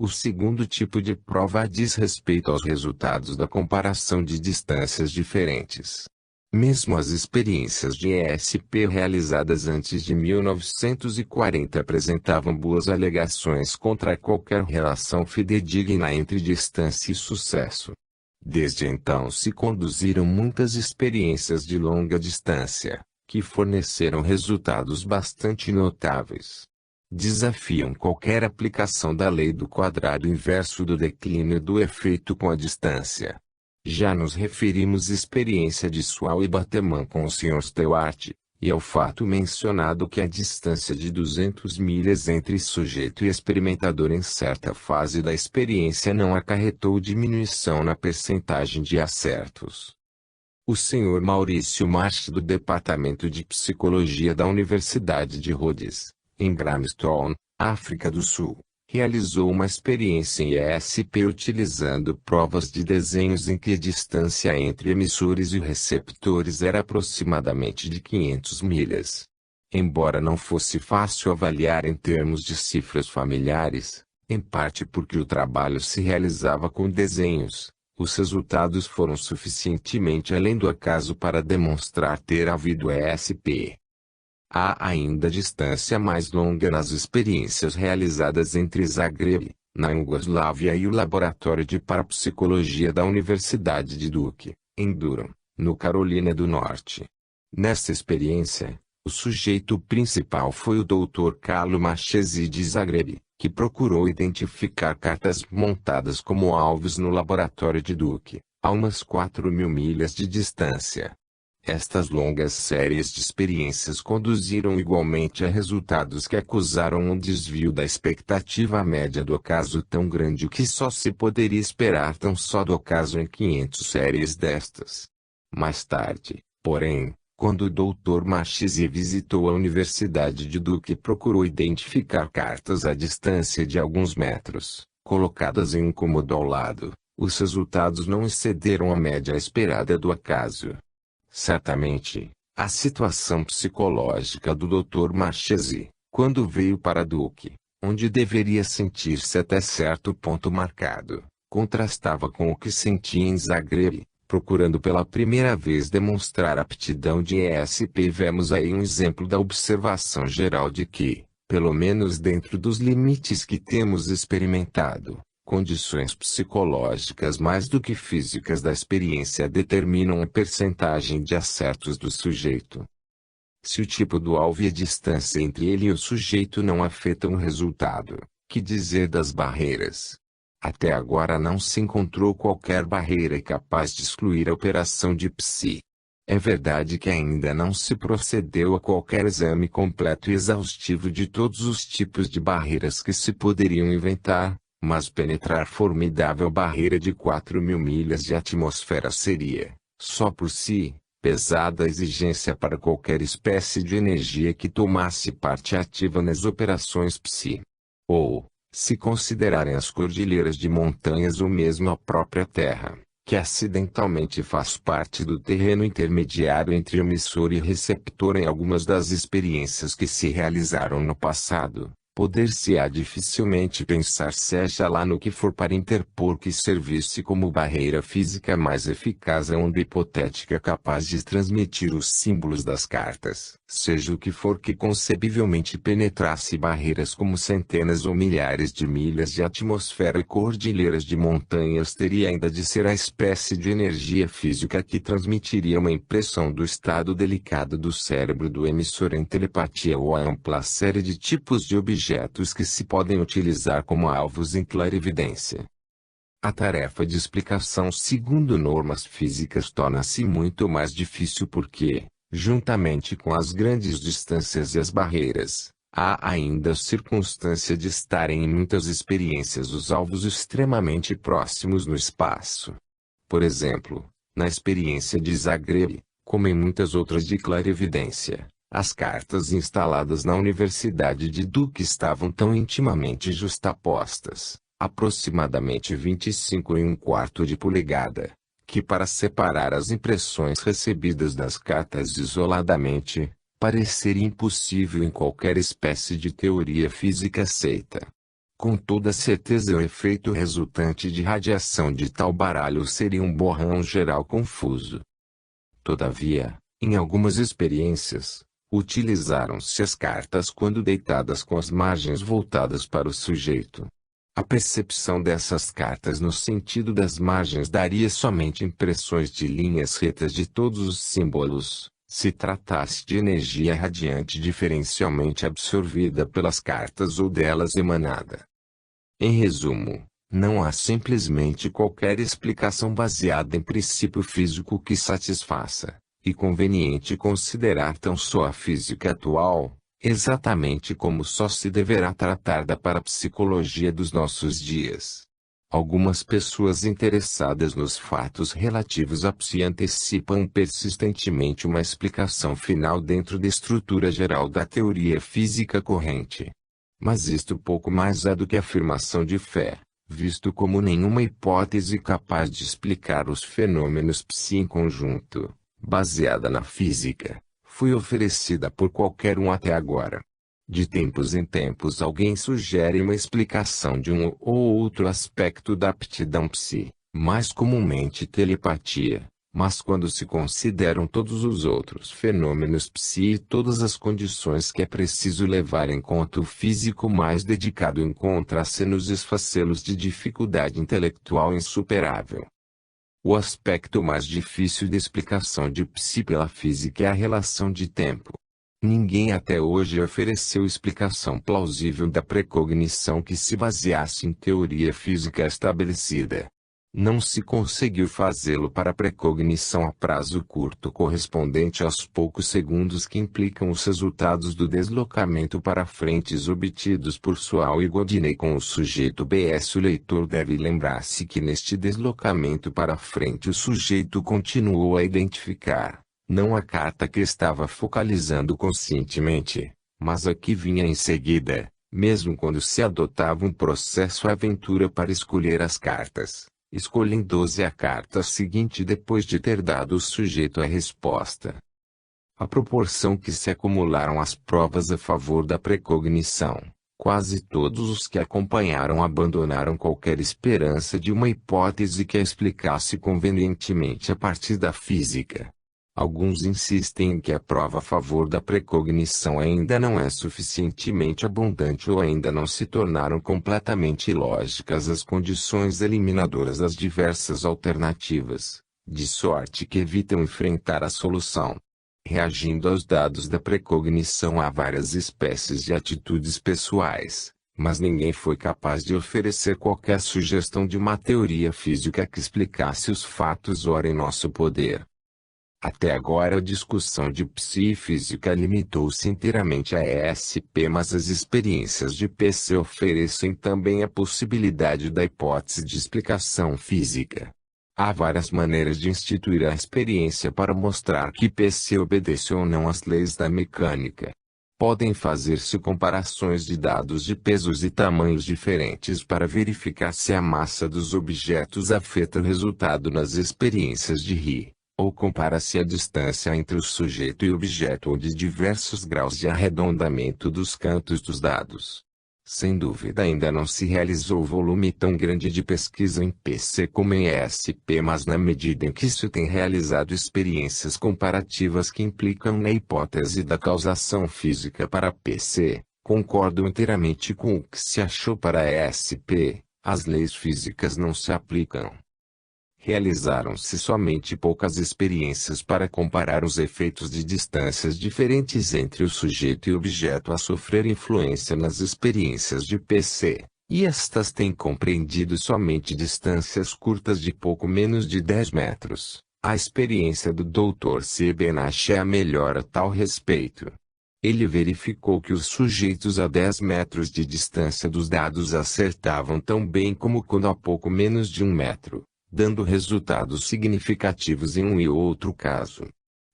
O segundo tipo de prova diz respeito aos resultados da comparação de distâncias diferentes. Mesmo as experiências de ESP realizadas antes de 1940 apresentavam boas alegações contra qualquer relação fidedigna entre distância e sucesso. Desde então se conduziram muitas experiências de longa distância, que forneceram resultados bastante notáveis. Desafiam qualquer aplicação da lei do quadrado inverso do declínio do efeito com a distância. Já nos referimos à experiência de Swal e Bateman com o Sr. Stewart, e ao fato mencionado que a distância de 200 milhas entre sujeito e experimentador em certa fase da experiência não acarretou diminuição na percentagem de acertos. O Sr. Maurício March do Departamento de Psicologia da Universidade de Rhodes, em Grahamstown, África do Sul, realizou uma experiência em ESP utilizando provas de desenhos em que a distância entre emissores e receptores era aproximadamente de 500 milhas. Embora não fosse fácil avaliar em termos de cifras familiares, em parte porque o trabalho se realizava com desenhos, os resultados foram suficientemente além do acaso para demonstrar ter havido ESP. Há ainda distância mais longa nas experiências realizadas entre Zagreb, na Iugoslávia e o Laboratório de Parapsicologia da Universidade de Duke, em Durham, no Carolina do Norte. Nessa experiência, o sujeito principal foi o Dr. Carlo Marchesi de Zagreb, que procurou identificar cartas montadas como alvos no Laboratório de Duke, a umas 4.000 milhas de distância. Estas longas séries de experiências conduziram igualmente a resultados que acusaram um desvio da expectativa média do ocaso tão grande que só se poderia esperar tão só do ocaso em 500 séries destas. Mais tarde, porém, quando o Dr. Marchesi visitou a Universidade de Duke e procurou identificar cartas à distância de alguns metros, colocadas em um cômodo ao lado, os resultados não excederam a média esperada do acaso. Certamente, a situação psicológica do Dr. Marchesi, quando veio para Duke, onde deveria sentir-se até certo ponto marcado, contrastava com o que sentia em Zagreb, procurando pela primeira vez demonstrar aptidão de ESP. Vemos aí um exemplo da observação geral de que, pelo menos dentro dos limites que temos experimentado, condições psicológicas mais do que físicas da experiência determinam a percentagem de acertos do sujeito. Se o tipo do alvo e a distância entre ele e o sujeito não afetam o resultado, que dizer das barreiras? Até agora não se encontrou qualquer barreira capaz de excluir a operação de psi. É verdade que ainda não se procedeu a qualquer exame completo e exaustivo de todos os tipos de barreiras que se poderiam inventar, mas penetrar formidável barreira de 4.000 milhas de atmosfera seria, só por si, pesada exigência para qualquer espécie de energia que tomasse parte ativa nas operações psi. Ou, se considerarem as cordilheiras de montanhas ou mesmo a própria Terra, que acidentalmente faz parte do terreno intermediário entre emissor e receptor em algumas das experiências que se realizaram no passado, poder-se-á dificilmente pensar seja lá no que for para interpor que servisse como barreira física mais eficaz a onda hipotética capaz de transmitir os símbolos das cartas. Seja o que for que concebivelmente penetrasse barreiras como centenas ou milhares de milhas de atmosfera e cordilheiras de montanhas teria ainda de ser a espécie de energia física que transmitiria uma impressão do estado delicado do cérebro do emissor em telepatia ou a ampla série de tipos de objetos que se podem utilizar como alvos em clarividência. A tarefa de explicação segundo normas físicas torna-se muito mais difícil porque, juntamente com as grandes distâncias e as barreiras, há ainda a circunstância de estarem em muitas experiências os alvos extremamente próximos no espaço. Por exemplo, na experiência de Zagreb, como em muitas outras de clarividência, as cartas instaladas na Universidade de Duke estavam tão intimamente justapostas, aproximadamente 25 em 1/4 de polegada, que para separar as impressões recebidas das cartas isoladamente, pareceria impossível em qualquer espécie de teoria física aceita. Com toda certeza o efeito resultante de radiação de tal baralho seria um borrão geral confuso. Todavia, em algumas experiências, utilizaram-se as cartas quando deitadas com as margens voltadas para o sujeito. A percepção dessas cartas no sentido das margens daria somente impressões de linhas retas de todos os símbolos, se tratasse de energia radiante diferencialmente absorvida pelas cartas ou delas emanada. Em resumo, não há simplesmente qualquer explicação baseada em princípio físico que satisfaça, e conveniente considerar tão só a física atual, exatamente como só se deverá tratar da parapsicologia dos nossos dias. Algumas pessoas interessadas nos fatos relativos à psi antecipam persistentemente uma explicação final dentro da estrutura geral da teoria física corrente. Mas isto pouco mais é do que afirmação de fé, visto como nenhuma hipótese capaz de explicar os fenômenos psi em conjunto, baseada na física, foi oferecida por qualquer um até agora. De tempos em tempos alguém sugere uma explicação de um ou outro aspecto da aptidão psi, mais comumente telepatia, mas quando se consideram todos os outros fenômenos psi e todas as condições que é preciso levar em conta, o físico mais dedicado encontra-se nos esfacelos de dificuldade intelectual insuperável. O aspecto mais difícil de explicação de psi pela física é a relação de tempo. Ninguém até hoje ofereceu explicação plausível da precognição que se baseasse em teoria física estabelecida. Não se conseguiu fazê-lo para a precognição a prazo curto correspondente aos poucos segundos que implicam os resultados do deslocamento para frentes obtidos por Sual e Godinez com o sujeito BS. O leitor deve lembrar-se que neste deslocamento para frente o sujeito continuou a identificar, não a carta que estava focalizando conscientemente, mas a que vinha em seguida, mesmo quando se adotava um processo aventura para escolher as cartas. Escolhem 12 a carta seguinte depois de ter dado o sujeito a resposta. À proporção que se acumularam as provas a favor da precognição, Quase todos os que acompanharam abandonaram qualquer esperança de uma hipótese que a explicasse convenientemente a partir da física. Alguns insistem em que a prova a favor da precognição ainda não é suficientemente abundante ou ainda não se tornaram completamente lógicas as condições eliminadoras das diversas alternativas, de sorte que evitam enfrentar a solução. Reagindo aos dados da precognição há várias espécies de atitudes pessoais, mas ninguém foi capaz de oferecer qualquer sugestão de uma teoria física que explicasse os fatos ora em nosso poder. Até agora a discussão de psifísica limitou-se inteiramente a ESP, mas as experiências de PC oferecem também a possibilidade da hipótese de explicação física. Há várias maneiras de instituir a experiência para mostrar que PC obedece ou não às leis da mecânica. Podem fazer-se comparações de dados de pesos e tamanhos diferentes para verificar se a massa dos objetos afeta o resultado nas experiências de Rie, ou compara-se a distância entre o sujeito e o objeto ou de diversos graus de arredondamento dos cantos dos dados. Sem dúvida ainda não se realizou volume tão grande de pesquisa em PC como em ESP, mas na medida em que se tem realizado experiências comparativas que implicam na hipótese da causação física para PC, concordo inteiramente com o que se achou para ESP, as leis físicas não se aplicam. Realizaram-se somente poucas experiências para comparar os efeitos de distâncias diferentes entre o sujeito e o objeto a sofrer influência nas experiências de PC, e estas têm compreendido somente distâncias curtas de pouco menos de 10 metros. A experiência do Dr. C. Benach é a melhor a tal respeito. Ele verificou que os sujeitos a 10 metros de distância dos dados acertavam tão bem como quando a pouco menos de 1 metro, dando resultados significativos em um e outro caso.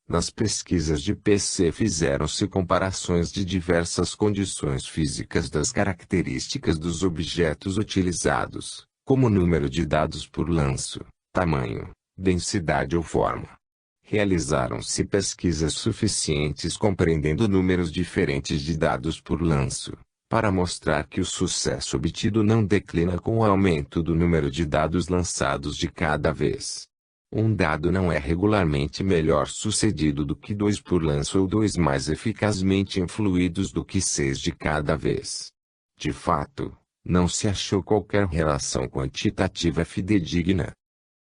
Nas pesquisas de PC fizeram-se comparações de diversas condições físicas das características dos objetos utilizados, como número de dados por lanço, tamanho, densidade ou forma. Realizaram-se pesquisas suficientes compreendendo números diferentes de dados por lanço, para mostrar que o sucesso obtido não declina com o aumento do número de dados lançados de cada vez. Um dado não é regularmente melhor sucedido do que 2 por lanço ou 2 mais eficazmente influídos do que 6 de cada vez. De fato, não se achou qualquer relação quantitativa fidedigna.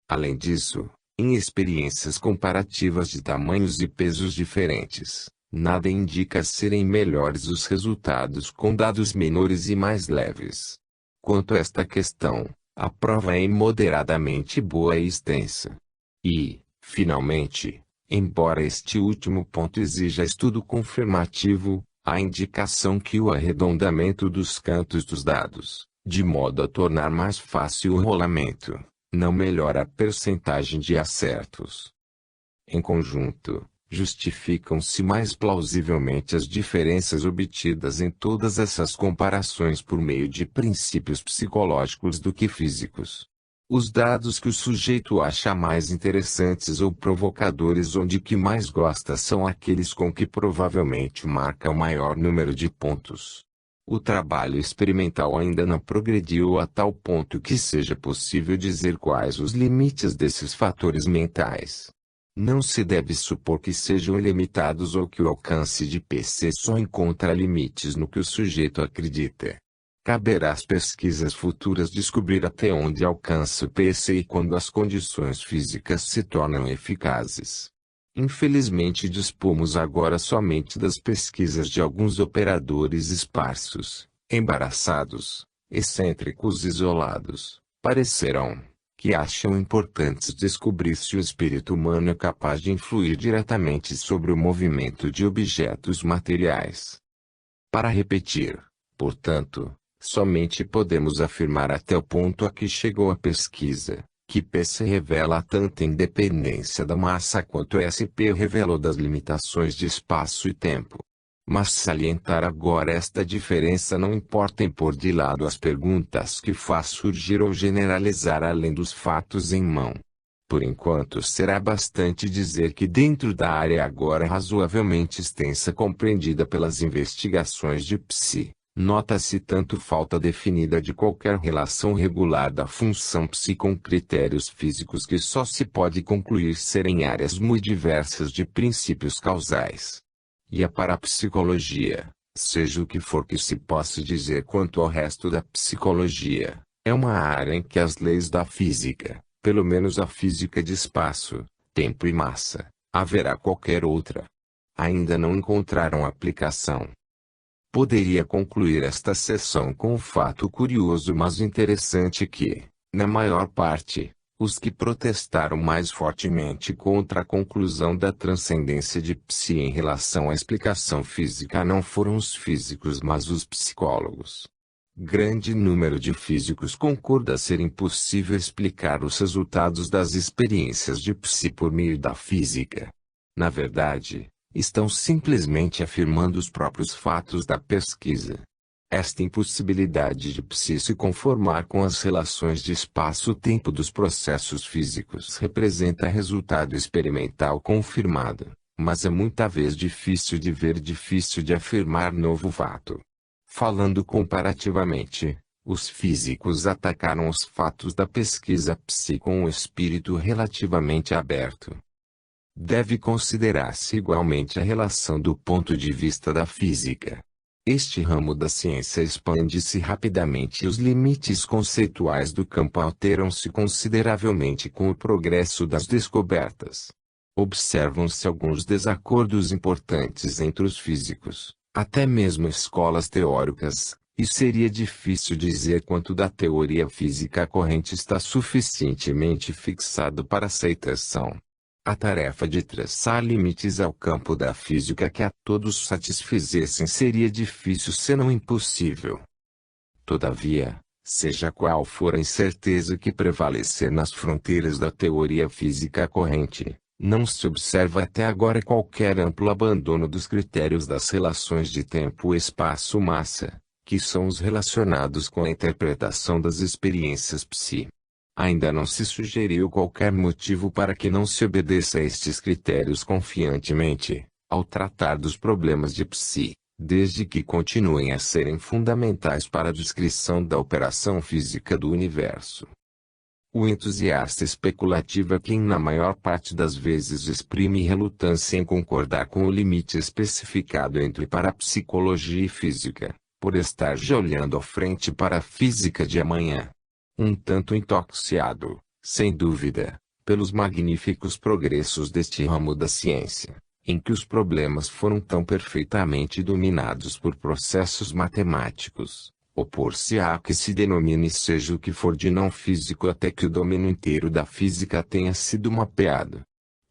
Além disso, em experiências comparativas de tamanhos e pesos diferentes, nada indica serem melhores os resultados com dados menores e mais leves. Quanto a esta questão, a prova é imoderadamente boa e extensa. E, finalmente, embora este último ponto exija estudo confirmativo, há indicação que o arredondamento dos cantos dos dados, de modo a tornar mais fácil o rolamento, não melhora a percentagem de acertos. Em conjunto, justificam-se mais plausivelmente as diferenças obtidas em todas essas comparações por meio de princípios psicológicos do que físicos. Os dados que o sujeito acha mais interessantes ou provocadores ou de que mais gosta são aqueles com que provavelmente marca o maior número de pontos. O trabalho experimental ainda não progrediu a tal ponto que seja possível dizer quais os limites desses fatores mentais. Não se deve supor que sejam ilimitados ou que o alcance de PC só encontra limites no que o sujeito acredita. Caberá às pesquisas futuras descobrir até onde alcança o PC e quando as condições físicas se tornam eficazes. Infelizmente dispomos agora somente das pesquisas de alguns operadores esparsos, embaraçados, excêntricos e isolados, parecerão, que acham importantes descobrir se o espírito humano é capaz de influir diretamente sobre o movimento de objetos materiais. Para repetir, portanto, somente podemos afirmar até o ponto a que chegou a pesquisa, que PC revela tanta independência da massa quanto SP revelou das limitações de espaço e tempo. Mas salientar agora esta diferença não importa em pôr de lado as perguntas que faz surgir ou generalizar além dos fatos em mão. Por enquanto será bastante dizer que dentro da área agora razoavelmente extensa compreendida pelas investigações de Psi, Nota-se tanto falta definida de qualquer relação regular da função psi com critérios físicos que só se pode concluir serem áreas muito diversas de princípios causais. E a parapsicologia, seja o que for que se possa dizer quanto ao resto da psicologia, é uma área em que as leis da física, pelo menos a física de espaço, tempo e massa, haverá qualquer outra, ainda não encontraram aplicação. Poderia concluir esta sessão com o fato curioso mas interessante que, na maior parte, os que protestaram mais fortemente contra a conclusão da transcendência de psi em relação à explicação física não foram os físicos mas os psicólogos. Grande número de físicos concorda ser impossível explicar os resultados das experiências de psi por meio da física. Na verdade, estão simplesmente afirmando os próprios fatos da pesquisa. Esta impossibilidade de psi se conformar com as relações de espaço-tempo dos processos físicos representa resultado experimental confirmado, mas é muita vez difícil de ver, difícil de afirmar novo fato. Falando comparativamente, os físicos atacaram os fatos da pesquisa psi com um espírito relativamente aberto. Deve considerar-se igualmente a relação do ponto de vista da física. Este ramo da ciência expande-se rapidamente e os limites conceituais do campo alteram-se consideravelmente com o progresso das descobertas. Observam-se alguns desacordos importantes entre os físicos, até mesmo escolas teóricas, e seria difícil dizer quanto da teoria física corrente está suficientemente fixado para aceitação. A tarefa de traçar limites ao campo da física que a todos satisfizessem seria difícil se não impossível. Todavia, seja qual for a incerteza que prevalecer nas fronteiras da teoria física corrente, não se observa até agora qualquer amplo abandono dos critérios das relações de tempo, espaço, massa, que são os relacionados com a interpretação das experiências psi. Ainda não se sugeriu qualquer motivo para que não se obedeça a estes critérios confiantemente, ao tratar dos problemas de psi, desde que continuem a serem fundamentais para a descrição da operação física do universo. O entusiasta especulativo é quem na maior parte das vezes exprime relutância em concordar com o limite especificado entre parapsicologia e física, por estar já olhando à frente para a física de amanhã. Um tanto intoxicado, sem dúvida, pelos magníficos progressos deste ramo da ciência, em que os problemas foram tão perfeitamente dominados por processos matemáticos, opor-se-á que se denomine seja o que for de não físico até que o domínio inteiro da física tenha sido mapeado.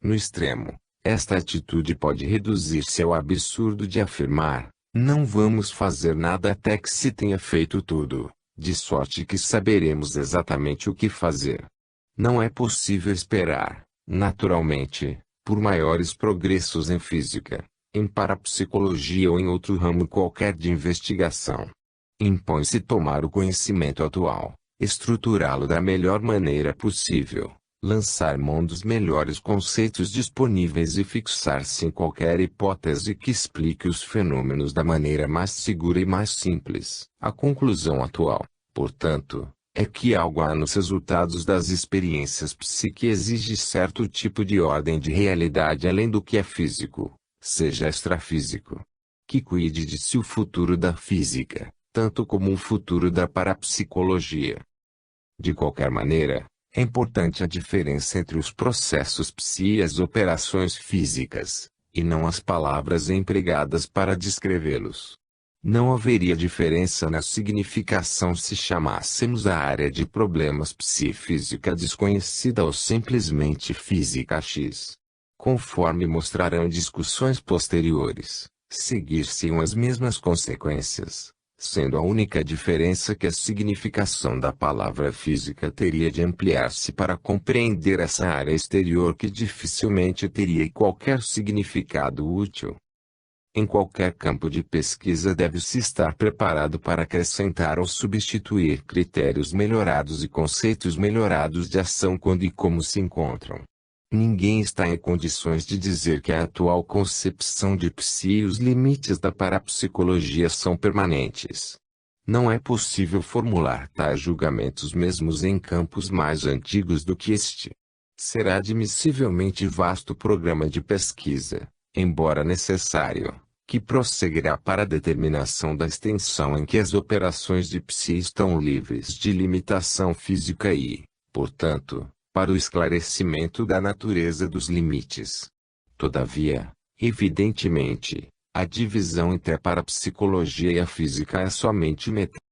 No extremo, esta atitude pode reduzir-se ao absurdo de afirmar, não vamos fazer nada até que se tenha feito tudo. De sorte que saberemos exatamente o que fazer. Não é possível esperar, naturalmente, por maiores progressos em física, em parapsicologia ou em outro ramo qualquer de investigação. Impõe-se tomar o conhecimento atual, estruturá-lo da melhor maneira possível, lançar mão dos melhores conceitos disponíveis e fixar-se em qualquer hipótese que explique os fenômenos da maneira mais segura e mais simples. A conclusão atual, portanto, é que algo há nos resultados das experiências psi que exige certo tipo de ordem de realidade além do que é físico, seja extrafísico. Que cuide de si o futuro da física, tanto como o futuro da parapsicologia. De qualquer maneira, é importante a diferença entre os processos psi e as operações físicas, e não as palavras empregadas para descrevê-los. Não haveria diferença na significação se chamássemos a área de problemas psi-física desconhecida ou simplesmente física X. Conforme mostrarão discussões posteriores, seguir-se-ão as mesmas consequências, sendo a única diferença que a significação da palavra física teria de ampliar-se para compreender essa área exterior que dificilmente teria qualquer significado útil. Em qualquer campo de pesquisa deve-se estar preparado para acrescentar ou substituir critérios melhorados e conceitos melhorados de ação quando e como se encontram. Ninguém está em condições de dizer que a atual concepção de psi e os limites da parapsicologia são permanentes. Não é possível formular tais julgamentos mesmo em campos mais antigos do que este. Será admissivelmente vasto programa de pesquisa, embora necessário, que prosseguirá para a determinação da extensão em que as operações de psi estão livres de limitação física e, portanto, para o esclarecimento da natureza dos limites. Todavia, evidentemente, a divisão entre a parapsicologia e a física é somente metafísica.